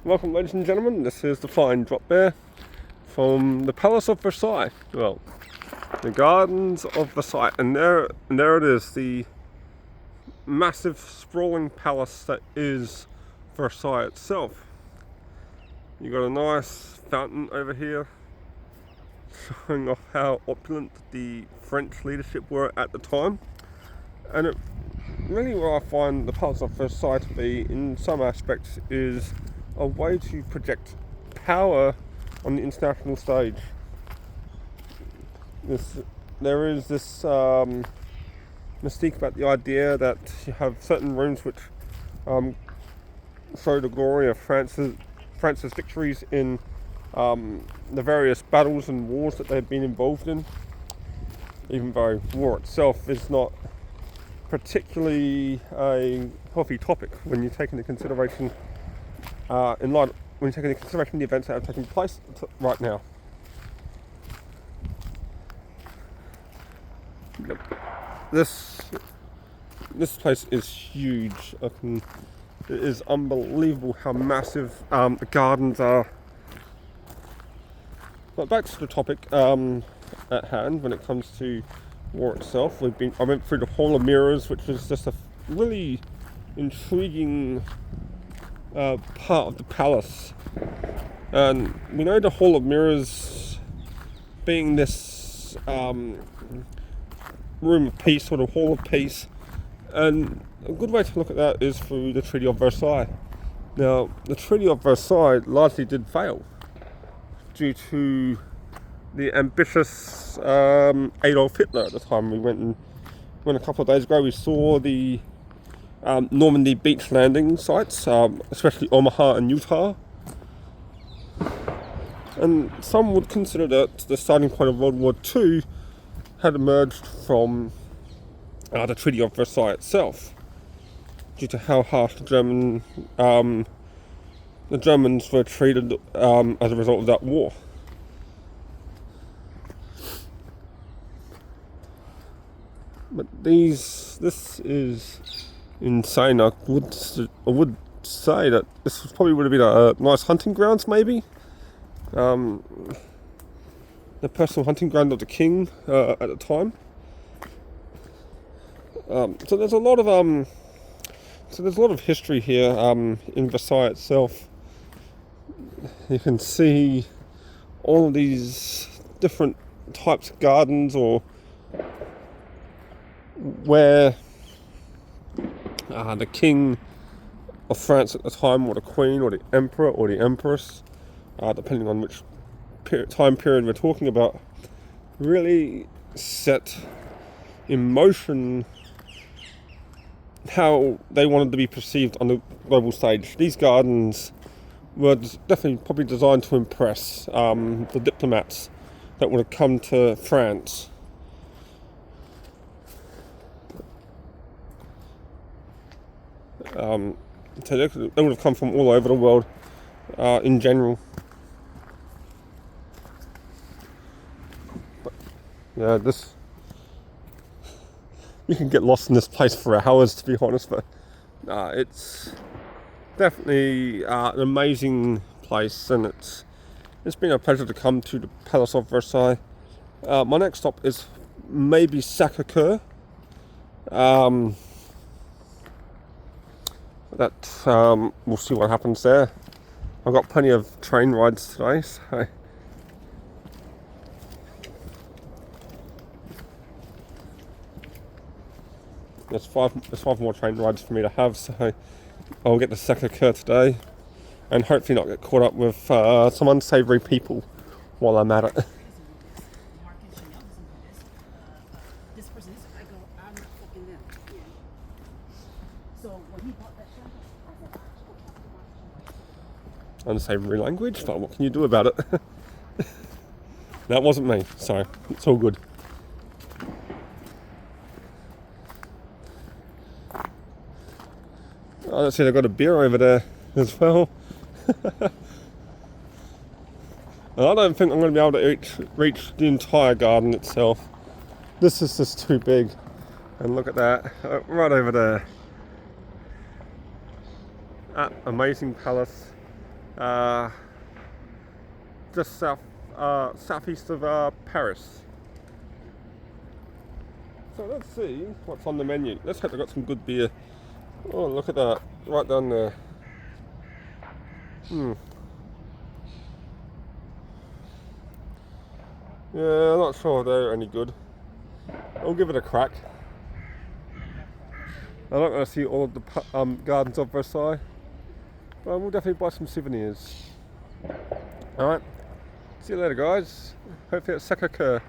Welcome, ladies and gentlemen. This is the flying drop bear from the Palace of Versailles. Well, the Gardens of Versailles, and there it is, the massive sprawling palace that is Versailles itself. You got a nice fountain over here, showing off how opulent the French leadership were at the time, and it really, what I find the Palace of Versailles to be, in some aspects, is a way to project power on the international stage. There is this mystique about the idea that you have certain rooms which show the glory of France's victories in the various battles and wars that they've been involved in, even though war itself is not particularly a healthy topic when you take into consideration the events that have taken place right now. This place is huge. It is unbelievable how massive the gardens are. But back to the topic at hand. When it comes to war itself, I went through the Hall of Mirrors, which is just a really intriguing part of the palace. And we know the Hall of Mirrors being this room of peace, or the Hall of Peace, and a good way to look at that is through the Treaty of Versailles. Now, the Treaty of Versailles largely did fail due to the ambitious Adolf Hitler at the time. We went a couple of days ago, we saw the Normandy beach landing sites, especially Omaha and Utah. And some would consider that the starting point of World War II had emerged from the Treaty of Versailles itself, due to how harsh the Germans were treated as a result of that war. But this is insane. I would say that this probably would have been a nice hunting grounds, maybe. The personal hunting ground of the king at the time. So there's a lot of history here in Versailles itself. You can see all of these different types of gardens, or where the king of France at the time, or the queen, or the emperor, or the empress, depending on which time period we're talking about, really set in motion how they wanted to be perceived on the global stage. These gardens were definitely probably designed to impress the diplomats that would have come to France. So they would have come from all over the world in general. But, yeah, you can get lost in this place for hours, to be honest, but it's definitely an amazing place, and it's been a pleasure to come to the Palace of Versailles. My next stop is maybe Sacré-Cœur. We'll see what happens there. I've got plenty of train rides today, so there's five more train rides for me to have, so I'll get to Sacré-Cœur today, and hopefully not get caught up with some unsavoury people while I'm at it. Unsavoury language, but what can you do about it? That wasn't me, so it's all good. Oh, let's see, they've got a beer over there as well. I don't think I'm going to be able to reach the entire garden itself. This is just too big. And look at that, right over there. That amazing palace. uh, just southeast of Paris. So let's see what's on the menu. Let's hope they've got some good beer. Oh, look at that, right down there. Yeah, I'm not sure if they're any good. I'll give it a crack. I'm not going to see all of the gardens of Versailles, but we'll definitely buy some souvenirs. Alright, see you later guys. Hopefully it's Sacre-Cœur.